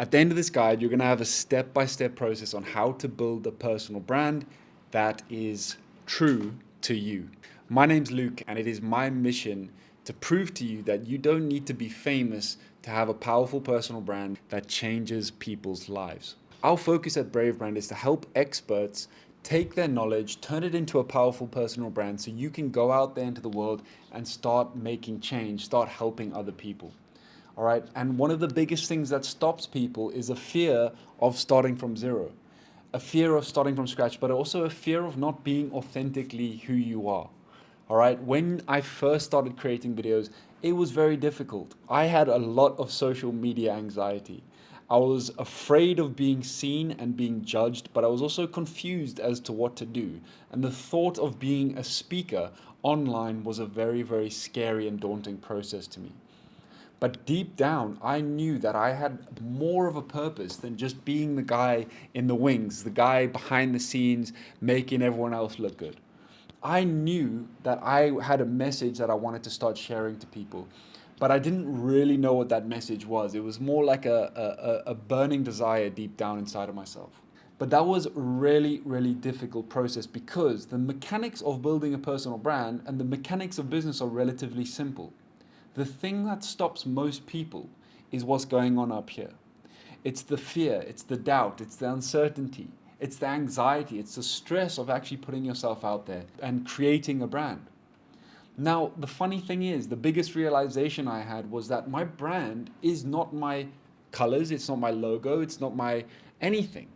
At the end of this guide, you're going to have a step-by-step process on how to build a personal brand that is true to you. My name's Luke, and it is my mission to prove to you that you don't need to be famous to have a powerful personal brand that changes people's lives. Our focus at Brave Brand is to help experts take their knowledge, turn it into a powerful personal brand so you can go out there into the world and start making change, start helping other people. All right. And one of the biggest things that stops people is a fear of starting from zero, a fear of starting from scratch, but also a fear of not being authentically who you are. All right. When I first started creating videos, it was very difficult. I had a lot of social media anxiety. I was afraid of being seen and being judged, but I was also confused as to what to do. And the thought of being a speaker online was a very, very scary and daunting process to me. But deep down, I knew that I had more of a purpose than just being the guy in the wings, the guy behind the scenes making everyone else look good. I knew that I had a message that I wanted to start sharing to people, but I didn't really know what that message was. It was more like a burning desire deep down inside of myself. But that was a really, really difficult process because the mechanics of building a personal brand and the mechanics of business are relatively simple. The thing that stops most people is what's going on up here. It's the fear, it's the doubt, it's the uncertainty, it's the anxiety, it's the stress of actually putting yourself out there and creating a brand. Now, the funny thing is, the biggest realization I had was that my brand is not my colors, it's not my logo, it's not my anything.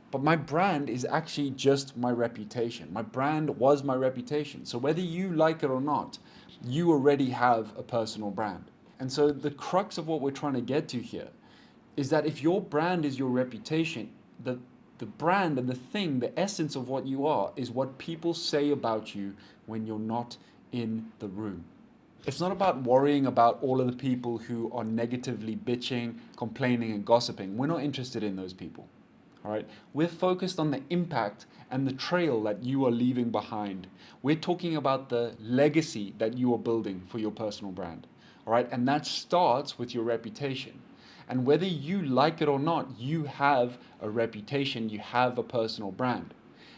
But my brand is actually just my reputation. My brand was my reputation. So whether you like it or not, you already have a personal brand. And so the crux of what we're trying to get to here is that if your brand is your reputation, the brand and the thing, the essence of what you are, is what people say about you when you're not in the room. It's not about worrying about all of the people who are negatively bitching, complaining, and gossiping. We're not interested in those people. All right. We're focused on the impact and the trail that you are leaving behind. We're talking about the legacy that you are building for your personal brand. All right. And that starts with your reputation. And whether you like it or not, you have a reputation, you have a personal brand.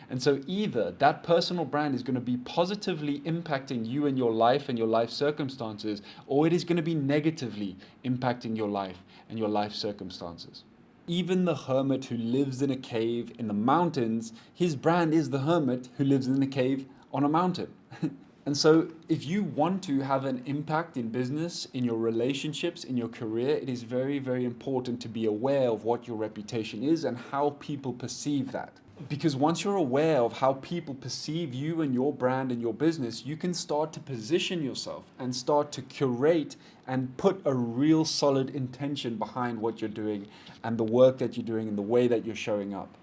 And so either that personal brand is going to be positively impacting you and your life and your life circumstances, or it is going to be negatively impacting your life and your life circumstances. Even the hermit who lives in a cave in the mountains, his brand is the hermit who lives in a cave on a mountain. And so if you want to have an impact in business, in your relationships, in your career, it is very, very important to be aware of what your reputation is and how people perceive that. Because once you're aware of how people perceive you and your brand and your business, you can start to position yourself and start to curate and put a real solid intention behind what you're doing and the work that you're doing and the way that you're showing up.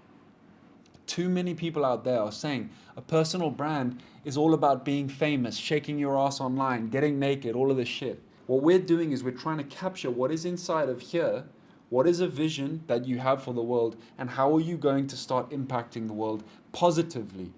Too many people out there are saying a personal brand is all about being famous, shaking your ass online, getting naked, all of this shit. What we're doing is we're trying to capture what is inside of here. What is a vision that you have for the world, and how are you going to start impacting the world positively?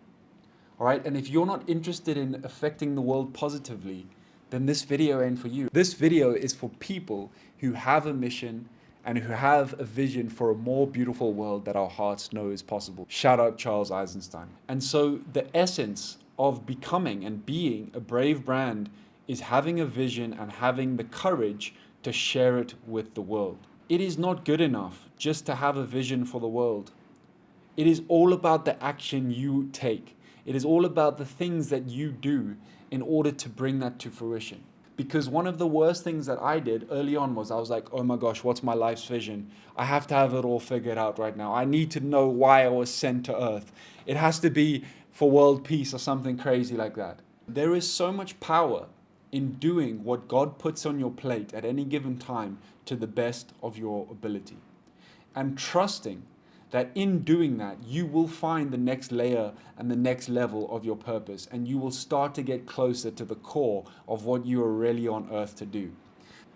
All right. And if you're not interested in affecting the world positively, then this video ain't for you. This video is for people who have a mission and who have a vision for a more beautiful world that our hearts know is possible. Shout out Charles Eisenstein. And so the essence of becoming and being a brave brand is having a vision and having the courage to share it with the world. It is not good enough just to have a vision for the world. It is all about the action you take. It is all about the things that you do in order to bring that to fruition. Because one of the worst things that I did early on was I was like, oh my gosh, what's my life's vision? I have to have it all figured out right now. I need to know why I was sent to earth. It has to be for world peace or something crazy like that. There is so much power in doing what God puts on your plate at any given time to the best of your ability. And trusting that in doing that, you will find the next layer and the next level of your purpose, and you will start to get closer to the core of what you are really on earth to do.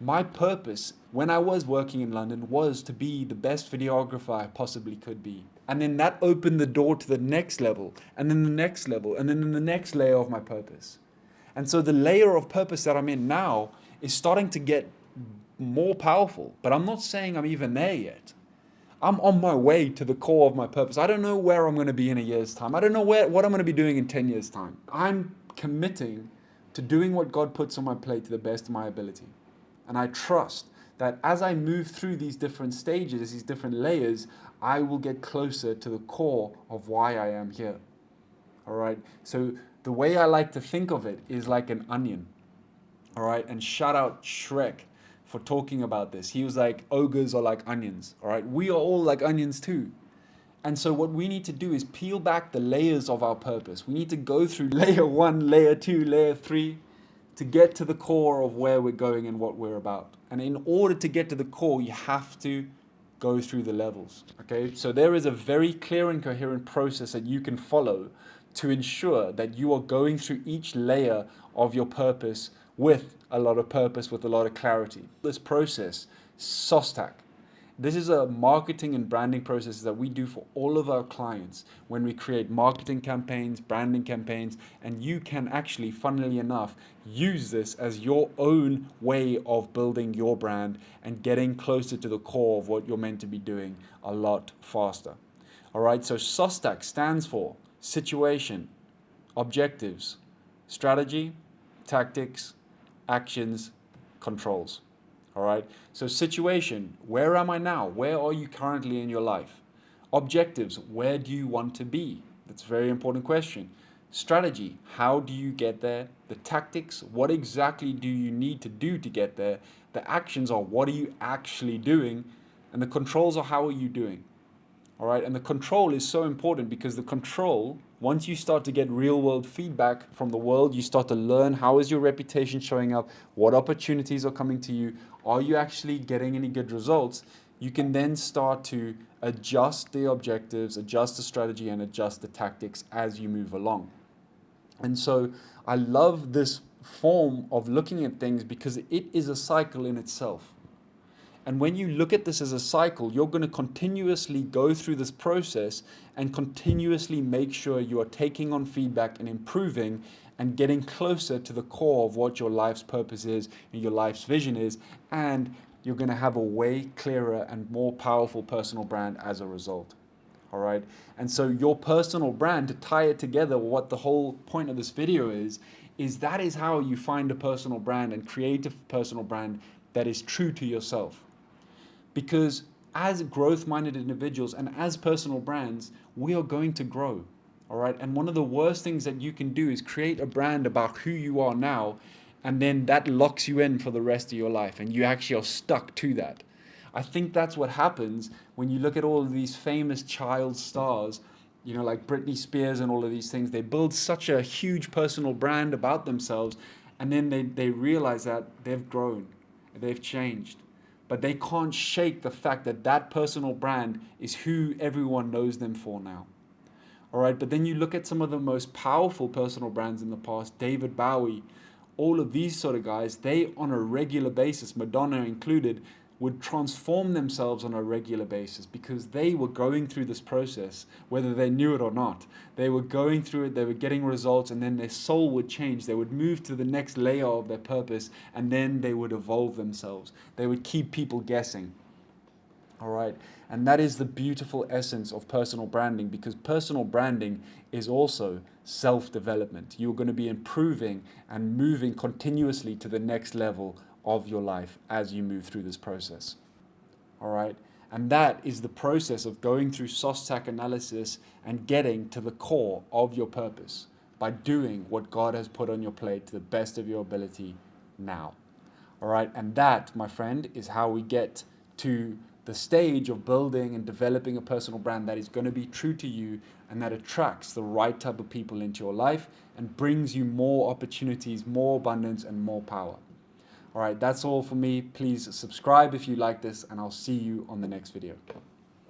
My purpose when I was working in London was to be the best videographer I possibly could be. And then that opened the door to the next level, and then the next level, and then the next layer of my purpose. And so the layer of purpose that I'm in now is starting to get more powerful, but I'm not saying I'm even there yet. I'm on my way to the core of my purpose. I don't know where I'm going to be in a year's time. I don't know what I'm going to be doing in 10 years' time. I'm committing to doing what God puts on my plate to the best of my ability. And I trust that as I move through these different stages, these different layers, I will get closer to the core of why I am here. All right. So the way I like to think of it is like an onion. All right. And shout out Shrek for talking about this. He was like, ogres are like onions. All right. We are all like onions too. And so what we need to do is peel back the layers of our purpose. We need to go through layer 1, layer 2, layer 3 to get to the core of where we're going and what we're about. And in order to get to the core, you have to go through the levels. Okay? So there is a very clear and coherent process that you can follow to ensure that you are going through each layer of your purpose with a lot of purpose, with a lot of clarity. This process, SOSTAC. This is a marketing and branding process that we do for all of our clients when we create marketing campaigns, branding campaigns, and you can actually, funnily enough, use this as your own way of building your brand and getting closer to the core of what you're meant to be doing a lot faster. All right, so SOSTAC stands for situation, objectives, strategy, tactics, actions, controls. All right. So situation, where am I now? Where are you currently in your life? Objectives, where do you want to be? That's a very important question. Strategy, how do you get there? The tactics, what exactly do you need to do to get there? The actions are what are you actually doing? And the controls are how are you doing? All right. And the control is so important because the control, once you start to get real world feedback from the world, you start to learn how is your reputation showing up, what opportunities are coming to you, are you actually getting any good results? You can then start to adjust the objectives, adjust the strategy, and adjust the tactics as you move along. And so I love this form of looking at things because it is a cycle in itself. And when you look at this as a cycle, you're going to continuously go through this process and continuously make sure you are taking on feedback and improving and getting closer to the core of what your life's purpose is and your life's vision is. And you're going to have a way clearer and more powerful personal brand as a result. All right. And so your personal brand, to tie it together, what the whole point of this video is that is how you find a personal brand and create a personal brand that is true to yourself. Because as growth-minded individuals and as personal brands, we are going to grow, all right? And one of the worst things that you can do is create a brand about who you are now, and then that locks you in for the rest of your life, and you actually are stuck to that. I think that's what happens when you look at all of these famous child stars, you know, like Britney Spears and all of these things. They build such a huge personal brand about themselves, and then they realize that they've grown, they've changed. But they can't shake the fact that that personal brand is who everyone knows them for now. All right, but then you look at some of the most powerful personal brands in the past, David Bowie, all of these sort of guys, they on a regular basis, Madonna included, would transform themselves on a regular basis because they were going through this process, whether they knew it or not. They were going through it, they were getting results, and then their soul would change. They would move to the next layer of their purpose, and then they would evolve themselves. They would keep people guessing. All right. And that is the beautiful essence of personal branding, because personal branding is also self-development. You're going to be improving and moving continuously to the next level of your life as you move through this process. All right. And that is the process of going through SOSTAC analysis and getting to the core of your purpose by doing what God has put on your plate to the best of your ability now. All right. And that, my friend, is how we get to the stage of building and developing a personal brand that is going to be true to you and that attracts the right type of people into your life and brings you more opportunities, more abundance, and more power. All right, that's all for me. Please subscribe if you like this, and I'll see you on the next video.